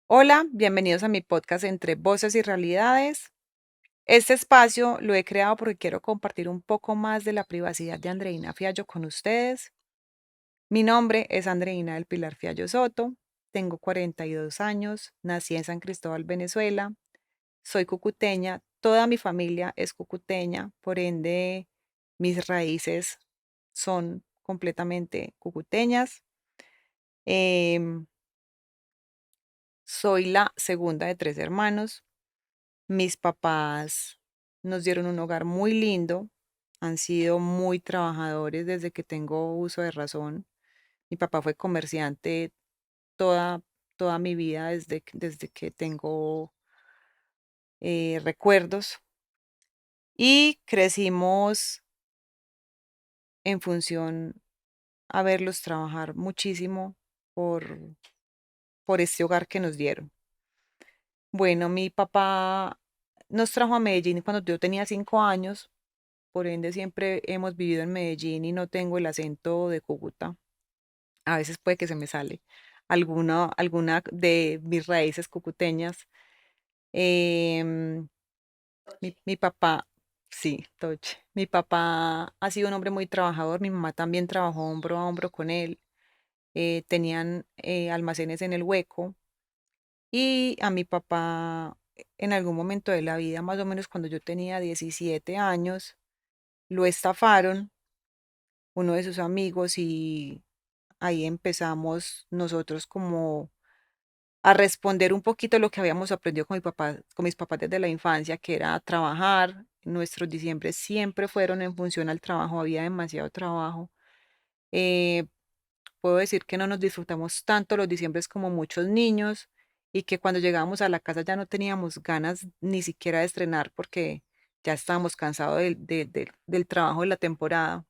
Hola, bienvenidos a mi podcast Entre Voces y Realidades. Este espacio lo he creado porque quiero compartir un poco más de la privacidad de Andreina Fiallo con ustedes. Mi nombre es Andreina del Pilar Fiallo Soto, tengo 42 años, nací en San Cristóbal, Venezuela, soy cucuteña, toda mi familia es cucuteña, por ende mis raíces son completamente cucuteñas. Em, Soy la segunda de tres hermanos. Mis papás nos dieron un hogar muy lindo, han sido muy trabajadores desde que tengo uso de razón. Mi papá fue comerciante toda, toda mi vida desde que tengo recuerdos y crecimos en función a verlos trabajar muchísimo por, por este hogar que nos dieron. Bueno, mi papá nos trajo a Medellín cuando yo tenía 5 años. Por ende, siempre hemos vivido en Medellín y no tengo el acento de Cúcuta. A veces puede que se me sale alguna de mis raíces cucuteñas. Em, mi papá, sí, Toche. Mi papá ha sido un hombre muy trabajador. Mi mamá también trabajó hombro a hombro con él. Tenían almacenes en el Hueco. Y a mi papá, en algún momento de la vida, más o menos cuando yo tenía 17 años, lo estafaron uno de sus amigos y ahí empezamos nosotros como a responder un poquito lo que habíamos aprendido con mi papá, con mis papás desde la infancia, que era trabajar. Nuestros diciembres siempre fueron en función al trabajo, había demasiado trabajo. Eh, Puedo decir que no nos disfrutamos tanto los diciembres como muchos niños y que cuando llegábamos a la casa ya no teníamos ganas ni siquiera de estrenar porque ya estábamos cansados del trabajo de la temporada.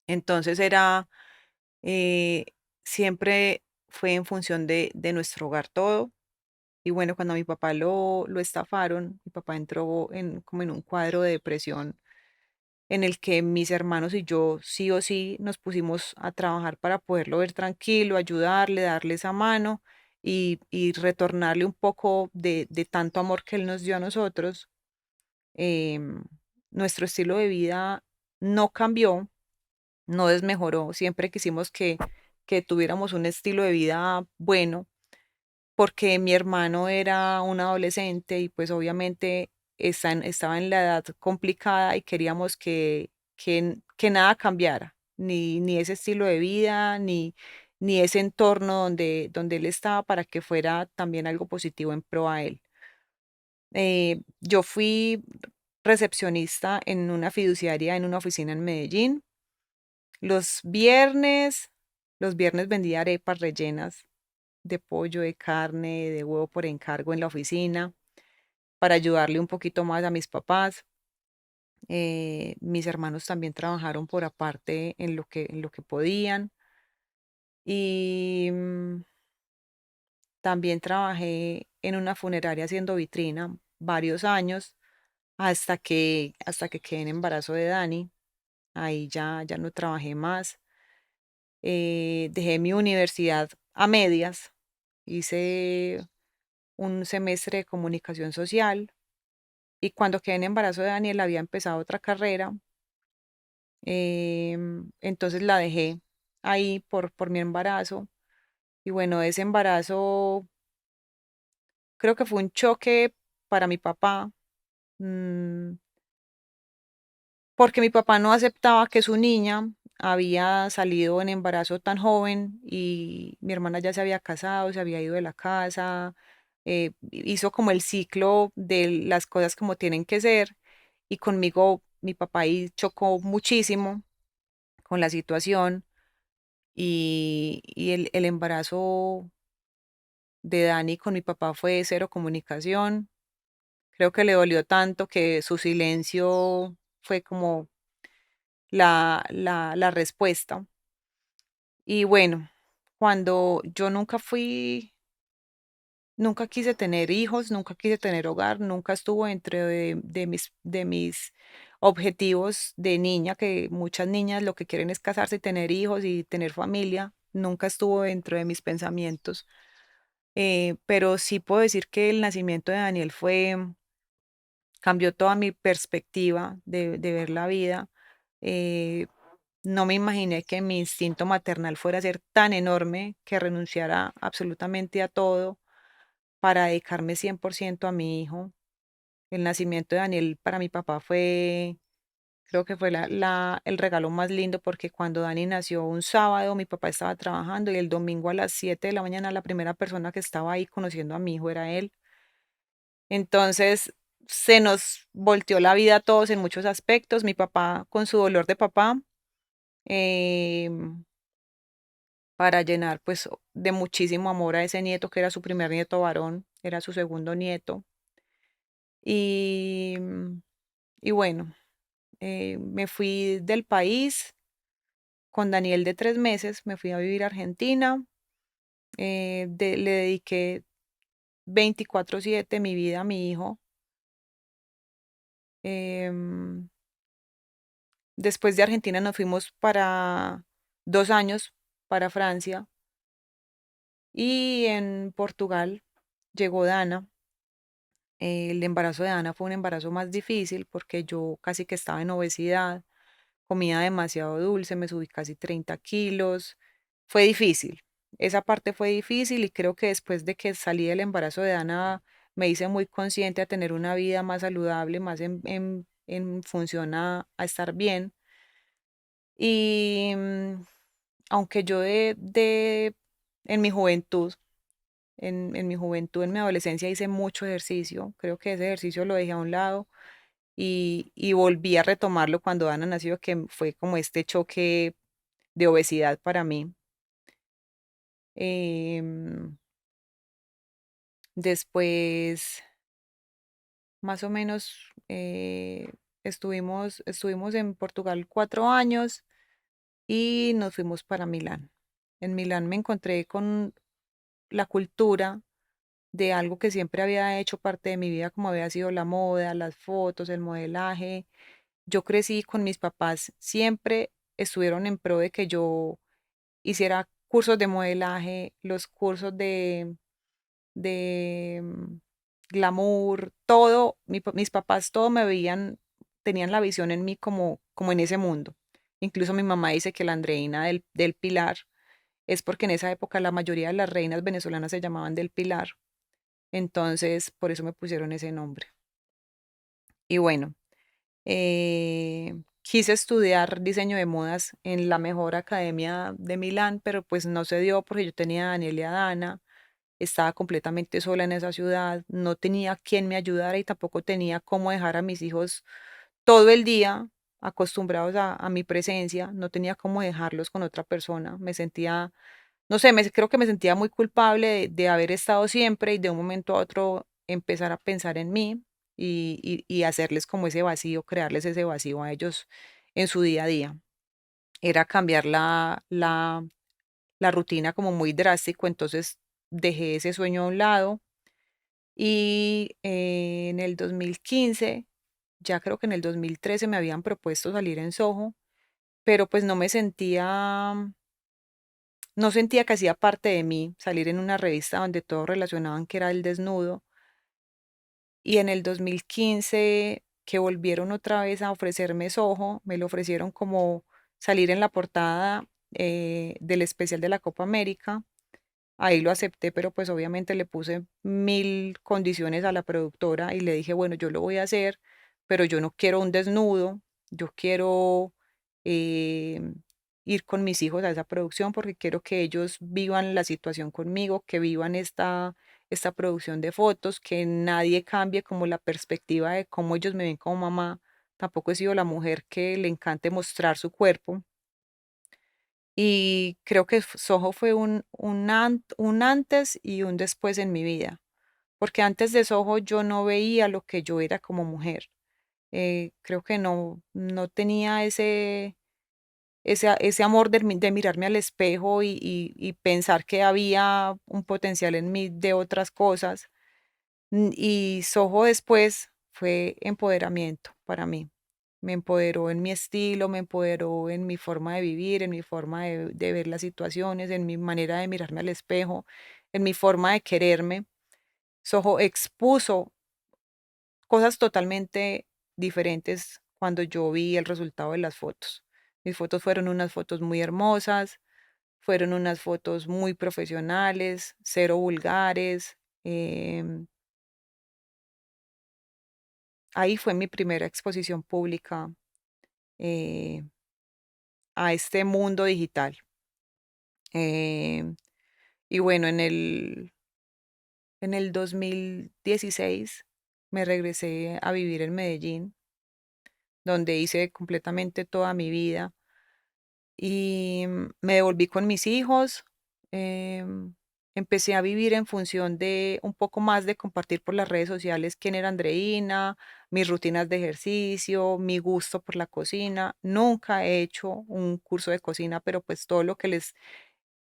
Entonces eh, siempre fue en función de nuestro hogar todo. Y bueno, cuando a mi papá lo estafaron, mi papá entró como en un cuadro de depresión en el que mis hermanos y yo sí o sí nos pusimos a trabajar para poderlo ver tranquilo, ayudarle, darle esa mano y retornarle un poco de tanto amor que él nos dio a nosotros. Em, Nuestro estilo de vida no cambió, no desmejoró, siempre quisimos que tuviéramos un estilo de vida bueno, porque mi hermano era un adolescente y pues obviamente estaba en la edad complicada y queríamos que nada cambiara, ni ese estilo de vida, ni ese entorno donde él estaba para que fuera también algo positivo en pro a él. Yo fui recepcionista en una fiduciaria, en una oficina en Medellín. Los viernes, los viernes vendía arepas rellenas de pollo, de carne, de huevo por encargo en la oficina para ayudarle un poquito más a mis papás. Mis hermanos también trabajaron por aparte en lo que podían. Y también trabajé en una funeraria haciendo vitrina varios años hasta que quedé en embarazo de Dani. Ahí ya no trabajé más. Dejé mi universidad a medias. Hice un semestre de comunicación social y cuando quedé en embarazo de Daniel había empezado otra carrera, entonces la dejé ahí por mi embarazo y bueno, ese embarazo creo que fue un choque para mi papá, mm, porque mi papá no aceptaba que su niña había salido en embarazo tan joven y mi hermana ya se había casado, se había ido de la casa, hizo como el ciclo de las cosas como tienen que ser y conmigo mi papá ahí chocó muchísimo con la situación y el embarazo de Dani con mi papá fue cero comunicación. Creo que le dolió tanto que su silencio fue como la respuesta. Y bueno, cuando yo nunca quise tener hijos, nunca quise tener hogar, nunca estuvo dentro de mis objetivos de niña, que muchas niñas lo que quieren es casarse y tener hijos y tener familia, nunca estuvo dentro de mis pensamientos. pero sí puedo decir que el nacimiento de Daniel cambió toda mi perspectiva de ver la vida. Eh, no me imaginé que mi instinto maternal fuera a ser tan enorme que renunciara absolutamente a todo para dedicarme 100% a mi hijo. El nacimiento de Daniel para mi papá creo que fue el regalo más lindo porque cuando Dani nació un sábado, mi papá estaba trabajando y el domingo a las 7 de la mañana la primera persona que estaba ahí conociendo a mi hijo era él. Entonces se nos volteó la vida a todos en muchos aspectos. Mi papá con su dolor de papá, em, para llenar pues de muchísimo amor a ese nieto que era su primer nieto varón, era su segundo nieto. Y, y bueno, me fui del país con Daniel de 3 meses, me fui a vivir a Argentina, le dediqué 24/7 mi vida a mi hijo. em, Después de Argentina nos fuimos para 2 años para Francia y en Portugal llegó Dana. El embarazo de Dana fue un embarazo más difícil porque yo casi que estaba en obesidad, comía demasiado dulce, me subí casi 30 kilos. Fue difícil. Esa parte fue difícil y creo que después de que salí del embarazo de Dana me hice muy consciente a tener una vida más saludable, más en función a estar bien. Y aunque yo en mi juventud, en mi juventud, en mi adolescencia hice mucho ejercicio, creo que ese ejercicio lo dejé a un lado y volví a retomarlo cuando Ana nació, que fue como este choque de obesidad para mí. Em, Después, más o menos, estuvimos en Portugal 4 años y nos fuimos para Milán. En Milán me encontré con la cultura de algo que siempre había hecho parte de mi vida, como había sido la moda, las fotos, el modelaje. Yo crecí con mis papás, siempre estuvieron en pro de que yo hiciera cursos de modelaje, los cursos de glamour, todo. Mis papás todo me veían, tenían la visión en mí como en ese mundo. Incluso mi mamá dice que la Andreina del Pilar es porque en esa época la mayoría de las reinas venezolanas se llamaban del Pilar. Entonces, por eso me pusieron ese nombre. Y bueno, quise estudiar diseño de modas en la mejor academia de Milán, pero pues no se dio porque yo tenía a Daniel y a Dana, estaba completamente sola en esa ciudad, no tenía quien me ayudara y tampoco tenía cómo dejar a mis hijos todo el día acostumbrados a mi presencia, no tenía cómo dejarlos con otra persona, me sentía, no sé, creo que me sentía muy culpable de haber estado siempre y de un momento a otro empezar a pensar en mí y hacerles como ese vacío, crearles ese vacío a ellos en su día a día. Era cambiar la rutina como muy drástico, entonces dejé ese sueño a un lado y en el 2015, ya creo que en el 2013 me habían propuesto salir en Soho, pero pues no sentía que hacía parte de mí salir en una revista donde todos relacionaban que era el desnudo. Y en el 2015, que volvieron otra vez a ofrecerme Soho, me lo ofrecieron como salir en la portada del especial de la Copa América. Ahí lo acepté, pero pues obviamente le puse mil condiciones a la productora y le dije, bueno, yo lo voy a hacer, pero yo no quiero un desnudo, yo quiero eh, ir con mis hijos a esa producción porque quiero que ellos vivan la situación conmigo, que vivan esta producción de fotos, que nadie cambie como la perspectiva de cómo ellos me ven como mamá. Tampoco he sido la mujer que le encante mostrar su cuerpo. Y creo que Soho fue un antes y un después en mi vida, porque antes de Soho yo no veía lo que yo era como mujer. Creo que no tenía ese amor de mirarme al espejo y pensar que había un potencial en mí de otras cosas. Y Soho después fue empoderamiento para mí. Me empoderó en mi estilo, me empoderó en mi forma de vivir, en mi forma de ver las situaciones, en mi manera de mirarme al espejo. en mi forma de quererme. Soho expuso cosas totalmente diferentes cuando yo vi el resultado de las fotos. Mis fotos fueron unas fotos muy hermosas, fueron unas fotos muy profesionales, cero vulgares. em, Ahí fue mi primera exposición pública eh, a este mundo digital. Em, y bueno, en el 2016 me regresé a vivir en Medellín, donde hice completamente toda mi vida y me devolví con mis hijos. em, Empecé a vivir en función de un poco más de compartir por las redes sociales quién era Andreina, mis rutinas de ejercicio, mi gusto por la cocina. Nunca he hecho un curso de cocina, pero pues todo lo que les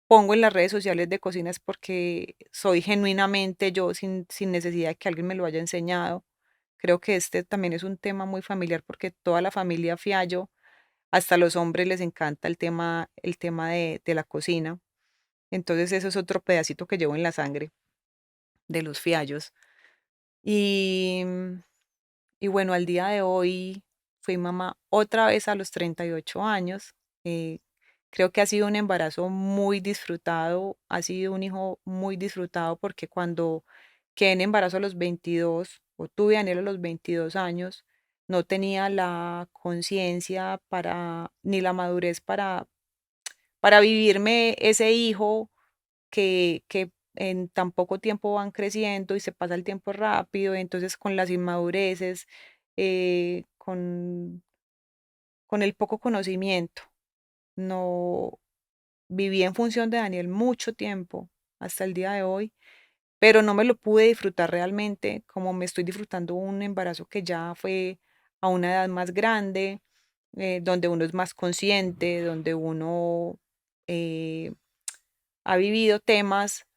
pongo en las redes sociales de cocina es porque soy genuinamente yo sin necesidad de que alguien me lo haya enseñado. Creo que este también es un tema muy familiar porque toda la familia Fiallo, hasta los hombres les encanta el tema de la cocina. Entonces eso es otro pedacito que llevo en la sangre de los Fiallos. Y, y bueno, al día de hoy fui mamá otra vez a los 38 años. eh, Creo que ha sido un embarazo muy disfrutado, ha sido un hijo muy disfrutado porque cuando quedé en embarazo a los 22 o tuve a Daniel a los 22 años, no tenía la conciencia ni la madurez para vivirme ese hijo que en tan poco tiempo van creciendo y se pasa el tiempo rápido, entonces con las inmadureces, con el poco conocimiento. No viví en función de Daniel mucho tiempo, hasta el día de hoy, pero no me lo pude disfrutar realmente como me estoy disfrutando un embarazo que ya fue a una edad más grande, donde uno es más consciente, donde uno eh, ha vivido temas,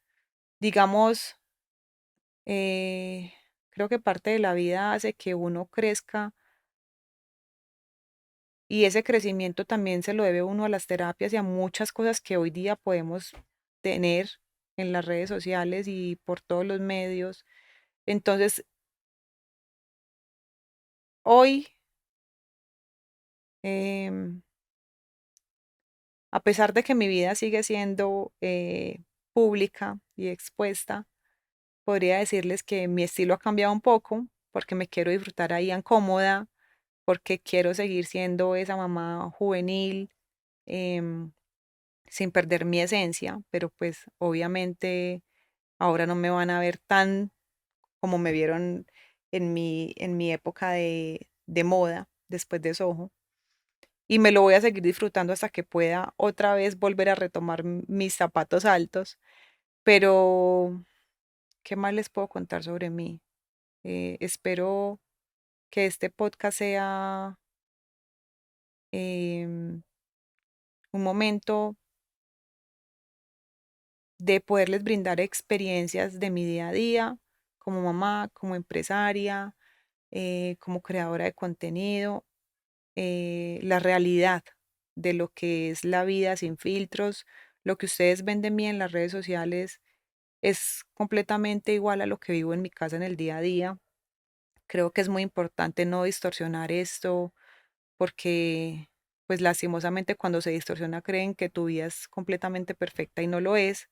digamos, creo que parte de la vida hace que uno crezca y ese crecimiento también se lo debe uno a las terapias y a muchas cosas que hoy día podemos tener en las redes sociales y por todos los medios. Entonces, hoy, em, a pesar de que mi vida sigue siendo pública y expuesta, podría decirles que mi estilo ha cambiado un poco porque me quiero disfrutar ahí en cómoda, porque quiero seguir siendo esa mamá juvenil, em, sin perder mi esencia, pero pues obviamente ahora no me van a ver tan como me vieron en mi época de moda después de Soho. Y me lo voy a seguir disfrutando hasta que pueda otra vez volver a retomar mis zapatos altos. Pero, ¿qué más les puedo contar sobre mí? Espero que este podcast sea em, un momento de poderles brindar experiencias de mi día a día como mamá, como empresaria, como creadora de contenido, la realidad de lo que es la vida sin filtros. Lo que ustedes ven de mí en las redes sociales es completamente igual a lo que vivo en mi casa en el día a día. Creo que es muy importante no distorsionar esto porque, pues lastimosamente cuando se distorsiona creen que tu vida es completamente perfecta y no lo es.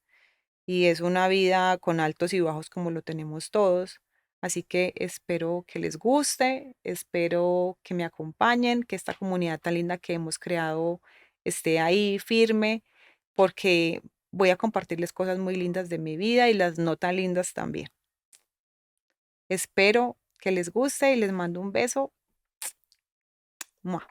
Y es una vida con altos y bajos como lo tenemos todos. Así que espero que les guste, espero que me acompañen, que esta comunidad tan linda que hemos creado esté ahí firme, porque voy a compartirles cosas muy lindas de mi vida y las no tan lindas también. Espero que les guste y les mando un beso. ¡Mua!